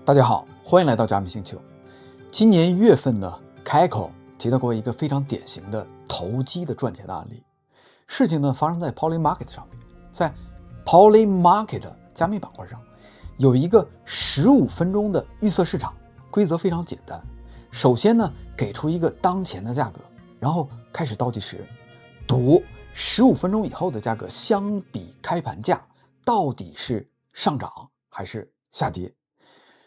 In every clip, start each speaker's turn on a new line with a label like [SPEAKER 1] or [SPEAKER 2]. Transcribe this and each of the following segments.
[SPEAKER 1] 大家好，欢迎来到加密星球。今年1月份呢，开口提到过一个非常典型的投机的赚钱的案例。事情呢发生在 Polymarket 上面，在 Polymarket 加密板块上，有一个15分钟的预测市场，规则非常简单。首先呢，给出一个当前的价格，然后开始倒计时，赌15分钟以后的价格相比开盘价到底是上涨还是下跌。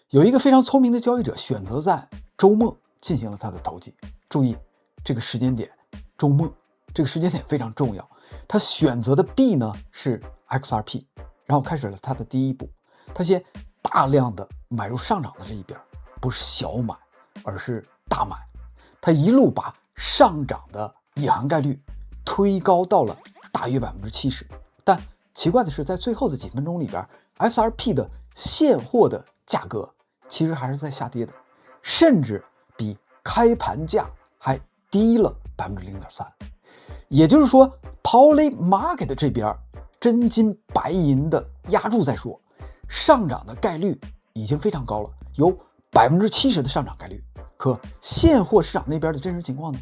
[SPEAKER 1] 有一个非常聪明的交易者选择在周末进行了他的投机。注意这个时间点，周末这个时间点非常重要。他选择的币呢是 XRP， 然后开始了他的第一步。他先大量的买入上涨的这一边，不是小买，而是大买。他一路把上涨的隐含概率推高到了大约70%。但奇怪的是，在最后的几分钟里边 ，XRP 的现货的价格其实还是在下跌的，甚至比开盘价还低了 0.3%。也就是说 Polymarket 这边真金白银的压住在说，上涨的概率已经非常高了，有70%的上涨概率。可现货市场那边的真实情况呢，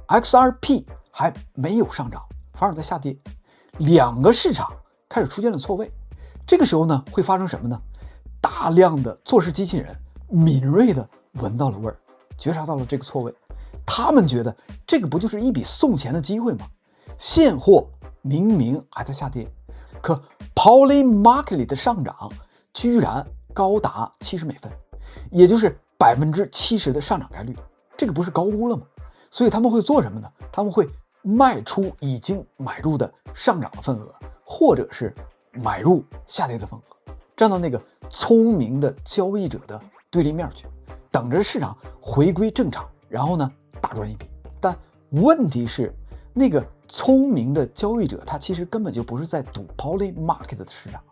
[SPEAKER 1] XRP 还没有上涨，反而在下跌，两个市场开始出现了错位。这个时候呢，会发生什么呢？大量的做事机器人敏锐地闻到了味儿，觉察到了这个错位。他们觉得这个不就是一笔送钱的机会吗？现货明明还在下跌，可 Polymarket 里的上涨居然高达70美分，也就是70%的上涨概率，这个不是高估了吗？所以他们会做什么呢？他们会卖出已经买入的上涨的份额，或者是买入下跌的份额，站到那个聪明的交易者的对立面去，等着市场回归正常，然后呢大赚一笔。但问题是，那个聪明的交易者他其实根本就不是在赌 Polymarket 的市场，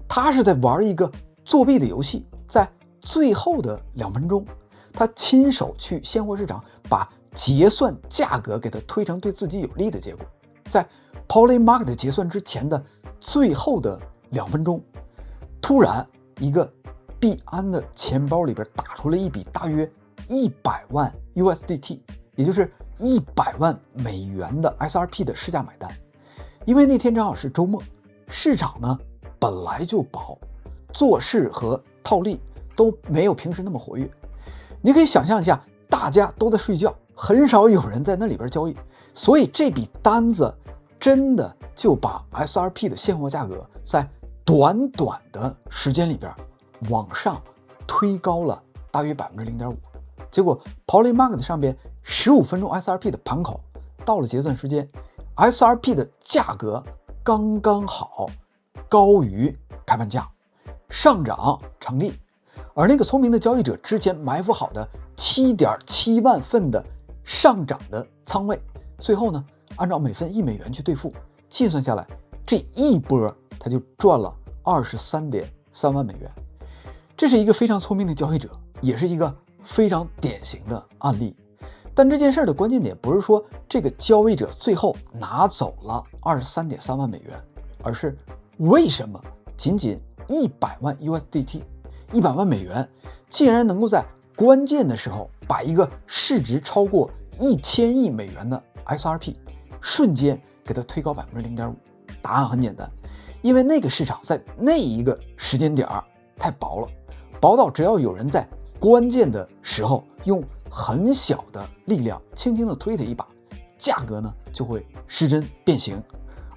[SPEAKER 1] 他是在玩一个作弊的游戏。在最后的2分钟，他亲手去现货市场把结算价格给他推成对自己有利的结果。在 Polymarket 结算之前的最后的2分钟，突然一个币安的钱包里边打出了一笔大约100万 USDT， 也就是100万美元的 XRP 的市价买单。因为那天正好是周末，市场呢本来就薄，做市和套利都没有平时那么活跃。你可以想象一下，大家都在睡觉，很少有人在那里边交易，所以这笔单子真的就把 XRP 的现货价格在短短的时间里边往上推高了大约 0.5%。 结果 Polymarket 上边15分钟 XRP 的盘口到了结算时间， XRP 的价格刚刚好高于开盘价，上涨成立。而那个聪明的交易者之前埋伏好的 7.7 万份的上涨的仓位，最后呢按照每份1美元去兑付，计算下来这一波他就赚了 23.3 万美元。这是一个非常聪明的交易者，也是一个非常典型的案例。但这件事的关键点不是说这个交易者最后拿走了 23.3 万美元，而是为什么仅仅100万 USDT 100万美元竟然能够在关键的时候把一个市值超过1000亿美元的 XRP 瞬间给它推高 0.5%。 答案很简单，因为那个市场在那一个时间点太薄了，薄到只要有人在关键的时候用很小的力量轻轻的推它一把，价格呢就会失真变形。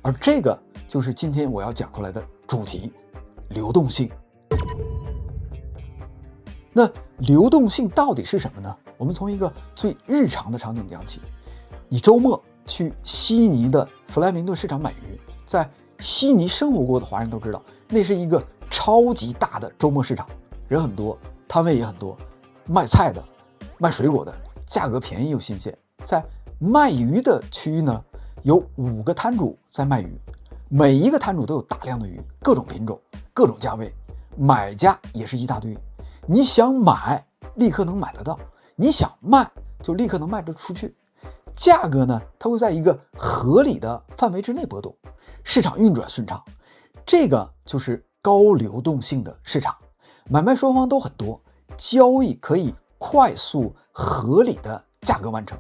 [SPEAKER 1] 而这个就是今天我要讲出来的主题，流动性。那流动性到底是什么呢？我们从一个最日常的场景讲起。你周末去悉尼的弗莱明顿市场买鱼，在悉尼生活过的华人都知道，那是一个超级大的周末市场，人很多，摊位也很多，卖菜的卖水果的，价格便宜又新鲜。在卖鱼的区域呢，有5个摊主在卖鱼，每一个摊主都有大量的鱼，各种品种，各种价位，买家也是一大堆。你想买立刻能买得到，你想卖就立刻能卖得出去。价格呢，它会在一个合理的范围之内波动，市场运转顺畅。这个就是高流动性的市场，买卖双方都很多，交易可以快速合理的价格完成。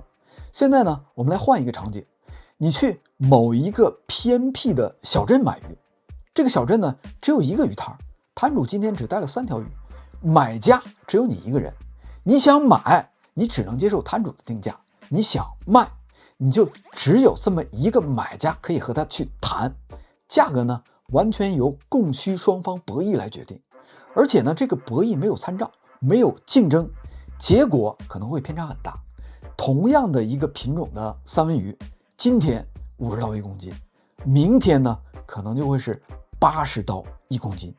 [SPEAKER 1] 现在呢，我们来换一个场景，你去某一个偏僻的小镇买鱼，这个小镇呢只有一个鱼摊，摊主今天只带了3条鱼，买家只有你一个人。你想买，你只能接受摊主的定价；你想卖，你就只有这么一个买家可以和他去谈。价格呢，完全由供需双方博弈来决定，而且呢，这个博弈没有参照，没有竞争，结果可能会偏差很大。同样的一个品种的三文鱼，今天50刀1公斤，明天呢可能就会是80刀1公斤。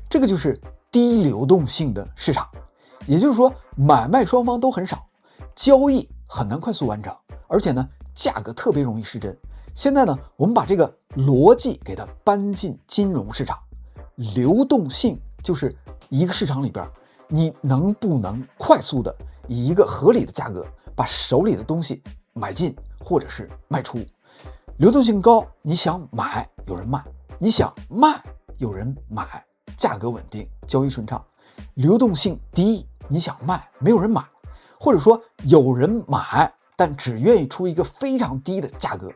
[SPEAKER 1] 这个就是低流动性的市场，也就是说买卖双方都很少，交易很难快速完成，而且呢价格特别容易失真。现在呢，我们把这个逻辑给它搬进金融市场，流动性就是一个市场里边，你能不能快速的以一个合理的价格把手里的东西买进或者是卖出。流动性高，你想买有人卖，你想卖有人买，价格稳定，交易顺畅。流动性低，你想卖没有人买，或者说有人买但只愿意出一个非常低的价格，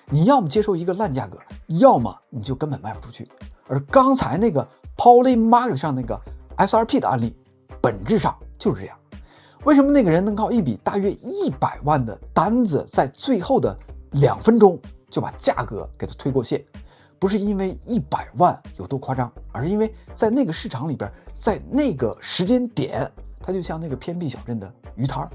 [SPEAKER 1] 你要么接受一个烂价格，要么你就根本卖不出去。而刚才那个 Polymarket 上那个 SRP 的案例本质上就是这样。为什么那个人能靠一笔大约100万的单子在最后的2分钟就把价格给他推过线？不是因为100万有多夸张，而是因为在那个市场里边，在那个时间点，它就像那个偏僻小镇的鱼摊，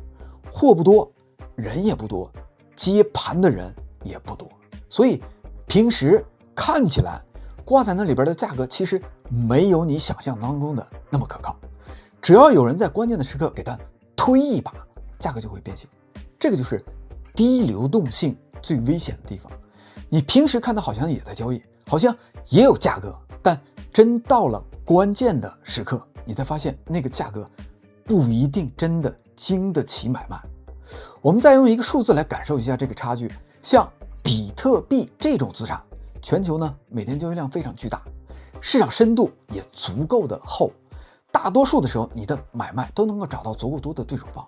[SPEAKER 1] 货不多，人也不多，接盘的人也不多，所以平时看起来挂在那里边的价格其实没有你想象当中的那么可靠。只要有人在关键的时刻给它推一把，价格就会变形。这个就是低流动性最危险的地方。你平时看到好像也在交易，好像也有价格，但真到了关键的时刻，你才发现那个价格不一定真的经得起买卖。我们再用一个数字来感受一下这个差距。像比特币这种资产，全球呢每天交易量非常巨大，市场深度也足够的厚，大多数的时候你的买卖都能够找到足够多的对手方，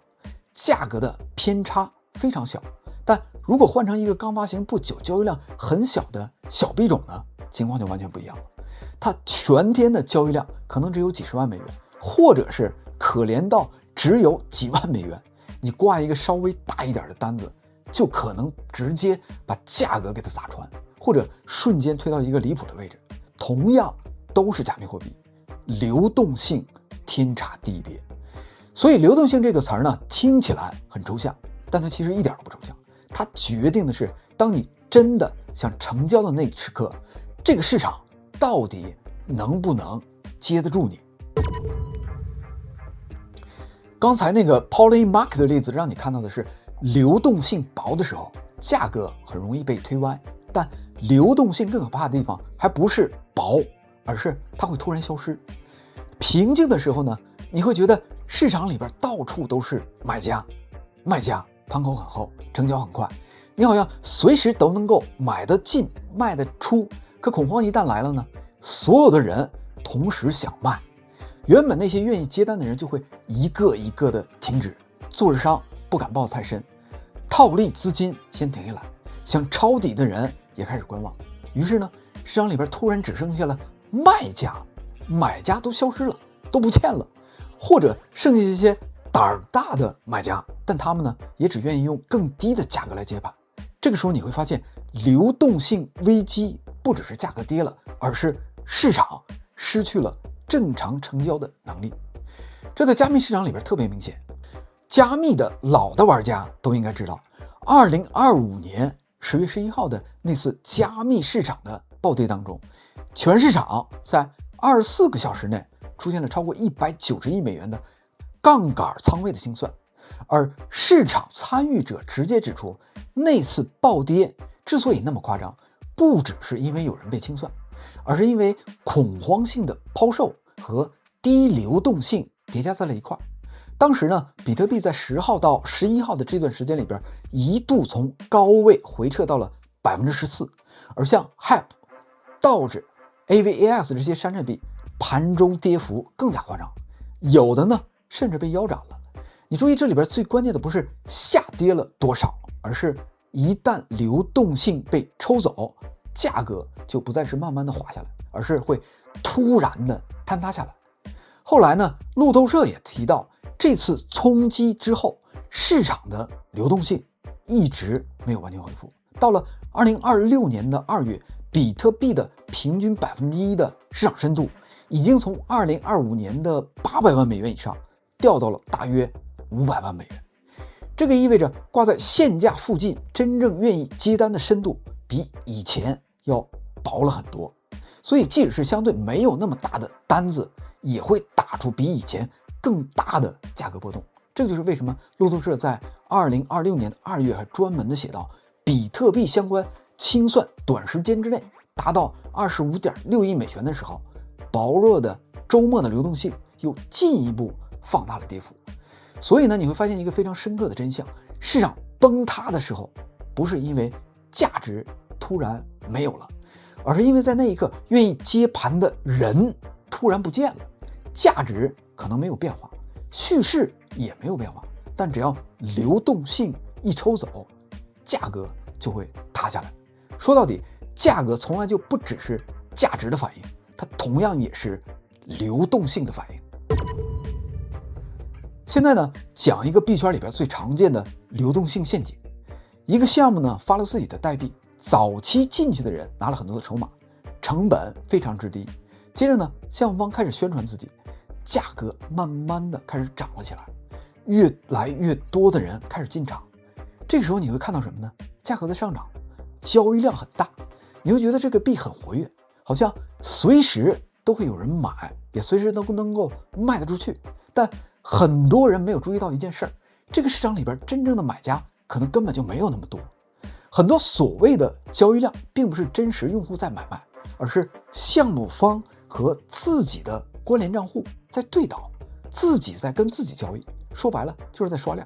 [SPEAKER 1] 价格的偏差非常小。但如果换成一个刚发行不久、交易量很小的小币种呢，情况就完全不一样了。它全天的交易量可能只有几十万美元，或者是可怜到只有几万美元。你挂一个稍微大一点的单子，就可能直接把价格给它砸穿，或者瞬间推到一个离谱的位置。同样都是加密货币，流动性天差地别。所以流动性这个词儿呢，听起来很抽象，但它其实一点都不抽象。它决定的是，当你真的想成交的那一时刻，这个市场到底能不能接得住你。刚才那个 Polymarket 的例子让你看到的是，流动性薄的时候，价格很容易被推歪。但流动性更可怕的地方，还不是薄，而是它会突然消失。平静的时候呢，你会觉得市场里边到处都是买家，卖家盘口很厚，成交很快，你好像随时都能够买得进卖得出。可恐慌一旦来了呢，所有的人同时想卖，原本那些愿意接单的人就会一个一个的停止，做日商不敢抱得太深，套利资金先停下来，想抄底的人也开始观望。于是呢，市场里边突然只剩下了卖家，买家都消失了，都不见了，或者剩下一些胆儿大的买家，但他们呢也只愿意用更低的价格来接盘。这个时候你会发现，流动性危机不只是价格跌了，而是市场失去了正常成交的能力。这在加密市场里边特别明显。加密的老的玩家都应该知道，2025年10月11号的那次加密市场的暴跌当中，全市场在24个小时内出现了超过190亿美元的杠杆仓位的清算。而市场参与者直接指出，那次暴跌之所以那么夸张，不只是因为有人被清算，而是因为恐慌性的抛售和低流动性叠加在了一块。当时呢，比特币在10号到11号的这段时间里边，一度从高位回撤到了14%，而像 HYPE、Doge、AVAX 这些山寨币盘中跌幅更加夸张，有的呢甚至被腰斩了。你注意，这里边最关键的不是下跌了多少，而是一旦流动性被抽走，价格就不再是慢慢的滑下来，而是会突然的坍塌下来。后来呢，路透社也提到，这次冲击之后，市场的流动性一直没有完全恢复。到了2026年的2月，比特币的平均1%的市场深度已经从2025年的800万美元以上掉到了大约500万美元。这个意味着挂在现价附近真正愿意接单的深度比以前要薄了很多。所以即使是相对没有那么大的单子，也会打出比以前更大的价格波动。这就是为什么路透社在2026年的2月还专门的写到，比特币相关清算短时间之内达到25.6亿美元的时候，薄弱的周末的流动性又进一步放大了跌幅。所以呢，你会发现一个非常深刻的真相：市场崩塌的时候，不是因为价值突然没有了，而是因为在那一刻愿意接盘的人突然不见了。价值可能没有变化，叙事也没有变化，但只要流动性一抽走，价格就会塌下来。说到底，价格从来就不只是价值的反应，它同样也是流动性的反应。现在呢，讲一个币圈里边最常见的流动性陷阱。一个项目呢发了自己的代币，早期进去的人拿了很多的筹码，成本非常之低。接着呢，项目方开始宣传自己，价格慢慢的开始涨了起来，越来越多的人开始进场。这个时候你会看到什么呢？价格的上涨，交易量很大，你会觉得这个币很活跃，好像随时都会有人买，也随时都能够卖得出去。但很多人没有注意到一件事儿，这个市场里边真正的买家可能根本就没有那么多。很多所谓的交易量并不是真实用户在买卖，而是项目方和自己的关联账户在对倒，自己在跟自己交易。说白了就是在刷量，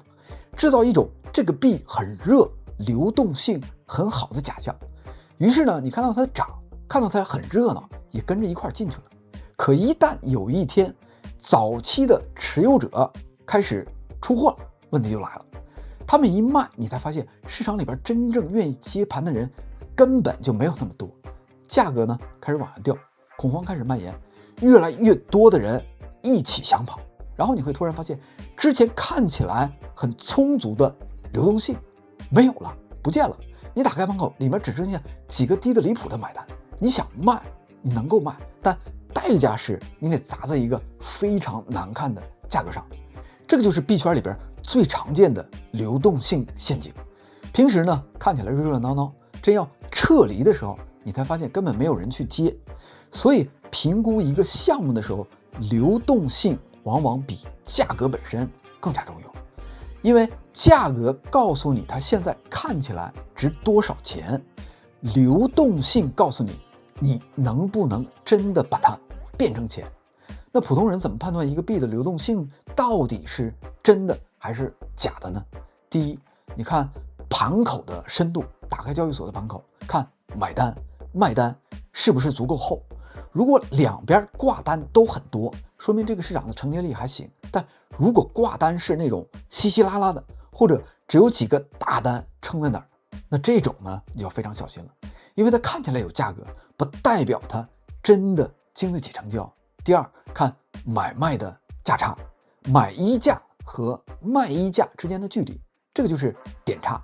[SPEAKER 1] 制造一种这个币很热、流动性很好的假象。于是呢，你看到它涨，看到它很热闹，也跟着一块进去了。可一旦有一天早期的持有者开始出货了，问题就来了。他们一卖，你才发现市场里边真正愿意接盘的人根本就没有那么多，价格呢开始往下掉，恐慌开始蔓延，越来越多的人一起想跑。然后你会突然发现，之前看起来很充足的流动性没有了，不见了。你打开盘口，里面只剩下几个低的离谱的买单。你想卖，你能够卖，但代价是你得砸在一个非常难看的价格上。这个就是币圈里边最常见的流动性陷阱。平时呢看起来热热闹闹，真要撤离的时候，你才发现根本没有人去接。所以评估一个项目的时候，流动性往往比价格本身更加重要。因为价格告诉你它现在看起来值多少钱，流动性告诉你你能不能真的把它变成钱。那普通人怎么判断一个币的流动性到底是真的还是假的呢？第一，你看盘口的深度，打开交易所的盘口，看买单卖单是不是足够厚。如果两边挂单都很多，说明这个市场的承接力还行。但如果挂单是那种稀稀拉拉的，或者只有几个大单撑在那儿，那这种呢你就要非常小心了，因为它看起来有价格，不代表它真的经得起成交。第二，看买卖的价差，买一价和卖一价之间的距离，这个就是点差。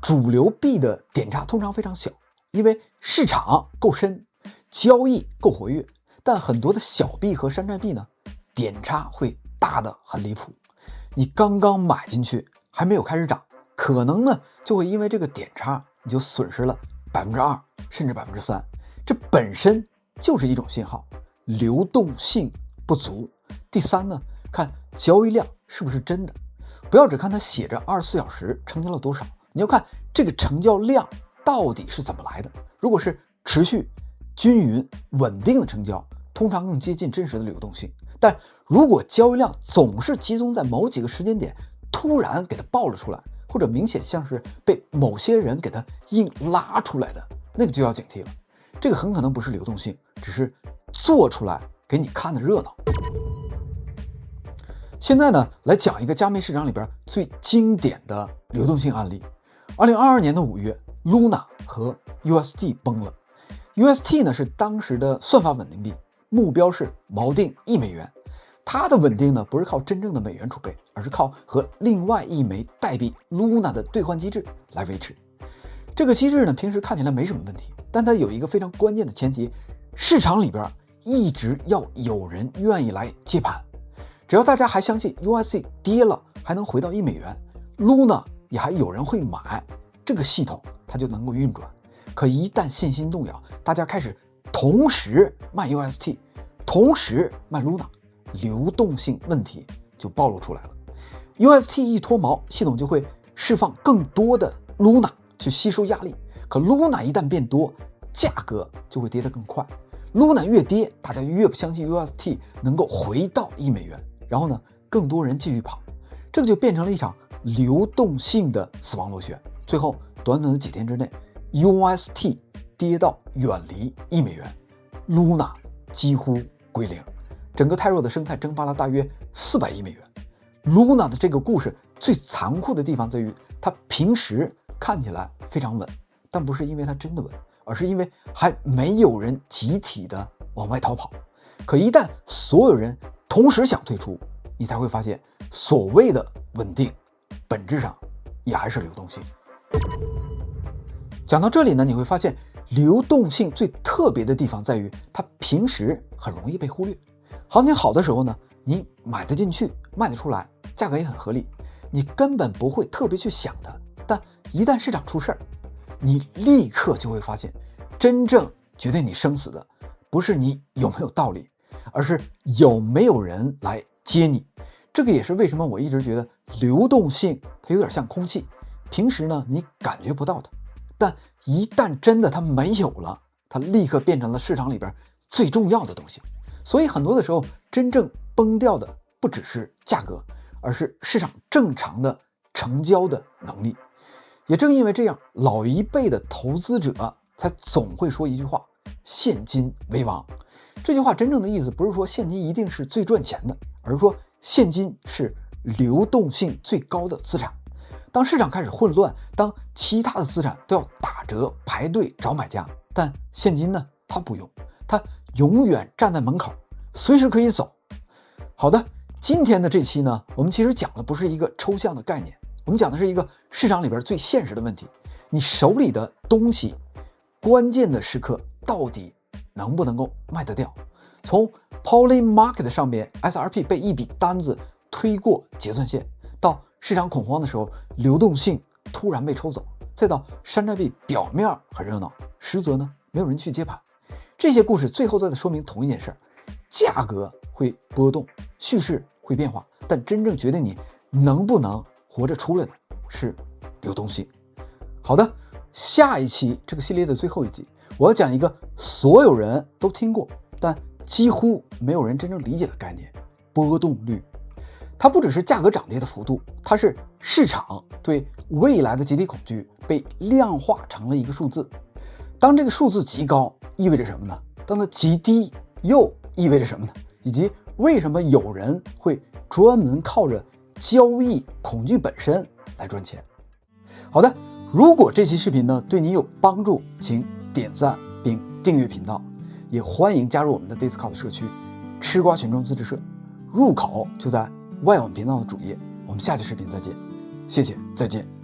[SPEAKER 1] 主流币的点差通常非常小，因为市场够深，交易够活跃。但很多的小币和山寨币呢，点差会大得很离谱。你刚刚买进去还没有开始涨，可能呢就会因为这个点差你就损失了2%甚至3%，这本身就是一种信号，流动性不足。第三呢，看交易量是不是真的，不要只看它写着24小时成交了多少，你要看这个成交量到底是怎么来的。如果是持续均匀稳定的成交，通常更接近真实的流动性。但如果交易量总是集中在某几个时间点突然给它爆了出来，或者明显像是被某些人给它硬拉出来的，那个就要警惕了。这个很可能不是流动性，只是做出来给你看的热闹。现在呢，来讲一个加密市场里边最经典的流动性案例。2022年的5月 ，Luna 和 UST 崩了。UST 呢是当时的算法稳定币，目标是锚定$1。它的稳定呢不是靠真正的美元储备，而是靠和另外一枚代币 Luna 的兑换机制来维持。这个机制呢平时看起来没什么问题，但它有一个非常关键的前提，市场里边一直要有人愿意来接盘。只要大家还相信 UST 跌了还能回到$1 ，Luna 也还有人会买，这个系统它就能够运转。可一旦信心动摇，大家开始同时卖 UST， 同时卖 Luna， 流动性问题就暴露出来了。UST 一脱锚，系统就会释放更多的 Luna 去吸收压力，可 Luna 一旦变多，价格就会跌得更快。Luna 越跌，大家越不相信 UST 能够回到$1，然后呢，更多人继续跑，这个就变成了一场流动性的死亡螺旋。最后，短短的几天之内 ，UST 跌到远离$1，Luna 几乎归零，整个泰弱的生态蒸发了大约400亿美元。Luna 的这个故事最残酷的地方在于，它平时看起来非常稳，但不是因为它真的稳，而是因为还没有人集体的往外逃跑。可一旦所有人同时想退出，你才会发现所谓的稳定本质上也还是流动性。讲到这里呢，你会发现流动性最特别的地方在于它平时很容易被忽略。行情好的时候呢，你买得进去，卖得出来，价格也很合理，你根本不会特别去想它。但一旦市场出事儿，你立刻就会发现，真正决定你生死的不是你有没有道理，而是有没有人来接你。这个也是为什么我一直觉得流动性它有点像空气，平时呢你感觉不到它，但一旦真的它没有了，它立刻变成了市场里边最重要的东西。所以很多的时候，真正崩掉的不只是价格，而是市场正常的成交的能力。也正因为这样，老一辈的投资者才总会说一句话：现金为王。这句话真正的意思不是说现金一定是最赚钱的，而是说现金是流动性最高的资产。当市场开始混乱，当其他的资产都要打折排队找买家，但现金呢，它不用，它永远站在门口，随时可以走。好的，今天的这期呢，我们其实讲的不是一个抽象的概念，我们讲的是一个市场里边最现实的问题：你手里的东西，关键的时刻到底能不能够卖得掉？从 Polymarket 上面 SRP 被一笔单子推过结算线，到市场恐慌的时候流动性突然被抽走，再到山寨币表面很热闹，实则呢没有人去接盘。这些故事最后再说明同一件事：价格会波动，叙事会变化，但真正决定你能不能活着出来的是流动性。好的，下一期这个系列的最后一集，我要讲一个所有人都听过，但几乎没有人真正理解的概念——波动率。它不只是价格涨跌的幅度，它是市场对未来的集体恐惧被量化成了一个数字。当这个数字极高，意味着什么呢？当它极低，又意味着什么呢？以及为什么有人会专门靠着交易恐惧本身来赚钱？好的，如果这期视频呢对你有帮助，请点赞并订阅频道，也欢迎加入我们的 Discord 社区吃瓜群众自治社，入口就在外网频道的主页。我们下期视频再见，谢谢，再见。